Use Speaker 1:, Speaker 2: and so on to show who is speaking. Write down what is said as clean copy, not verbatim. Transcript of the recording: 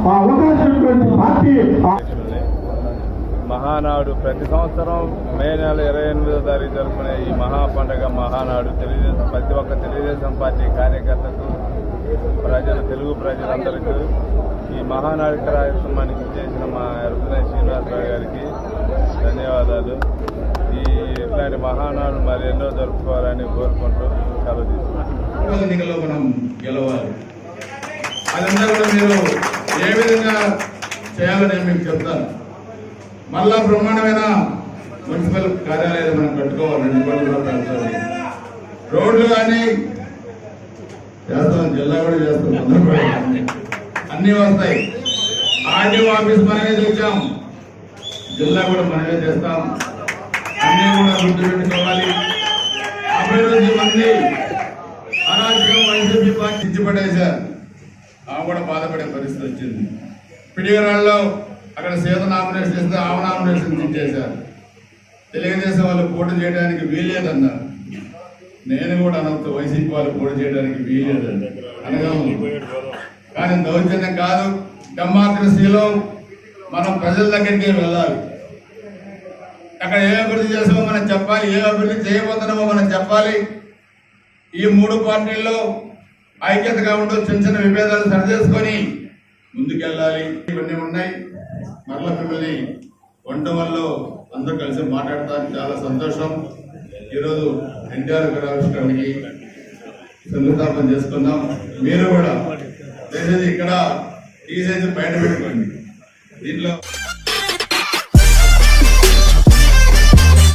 Speaker 1: అవకాశం పార్టీ
Speaker 2: మహానాడు ప్రతి సంవత్సరం మే నెల 28వ తారీఖు జరుపుకునే ఈ మహా పండుగ మహానాడు తెలుగుదేశం ప్రతి ఒక్క తెలుగుదేశం పార్టీ కార్యకర్తకు తెలుగు ప్రజలందరికీ ఈ మహానాడు కార్యక్రమానికి చేసిన మా ఎరుపునే శ్రీనివాసరావు గారికి ధన్యవాదాలు. ఇట్లాంటి మహానాడు మరి ఎన్నో జరుపుకోవాలని కోరుకుంటూ సెలవు తీసుకున్నాం.
Speaker 3: ఎన్నికల్లో మనం గెలవాలి. అదంతా కూడా మీరు ఏ విధంగా చేయాలని మీకు చెప్తాను. మళ్ళా బ్రహ్మాండమైన మున్సిపల్ కార్యాలయాలు మనం కట్టుకోవాలి. 2 కోట్లు కూడా పెంచాలి. రోడ్లు కానీ చేస్తాం, జిల్లా కూడా చేస్తాం, అన్నీ వస్తాయి. ఆర్టీఓ ఆఫీస్ మనమే తెచ్చాం, జిల్లా కూడా మనమే చేస్తాం. అన్నీ కూడా గుర్తు పెట్టుకోవాలి. అభివృద్ధి మంది అరాజకం వైసీపీ పార్టీ ఇచ్చిపడేశారు. ఆమె కూడా బాధపడే పరిస్థితి వచ్చింది. పిడిగరాళ్ళలో అక్కడ సీత నామినేషన్ చేస్తే ఆమె నామినేషన్ ఇచ్చేశారు. తెలుగుదేశం వాళ్ళు పోటీ చేయడానికి వీల్లేదన్నారు. నేను కూడా అనవద్దు, వైసీపీ వాళ్ళు పోటీ చేయడానికి వీల్లేదండి అనగా. కానీ దౌర్జన్యం కాదు, డెమోక్రసీలో మనం ప్రజల దగ్గరికి వెళ్ళాలి. అక్కడ ఏ అభివృద్ధి చేసామో మనం చెప్పాలి, ఏ అభివృద్ధి చేయబోతున్నామో మనం చెప్పాలి. ఈ 3 పార్టీల్లో ఐక్యతగా ఉంటూ చిన్న చిన్న విభేదాలు సరిచేసుకొని ముందుకెళ్ళాలి. ఇవన్నీ ఉన్నాయి. మరలా మిమ్మల్ని వంటవల్లో అందరూ కలిసి మాట్లాడటానికి చాలా సంతోషం. ఈరోజు ఎన్టీఆర్ గారి ఆవిష్కరణకి శంకుస్థాపన చేసుకున్నాం. మీరు కూడా దయచేసి ఇక్కడ తీసేసి బయట పెట్టుకోండి. దీంట్లో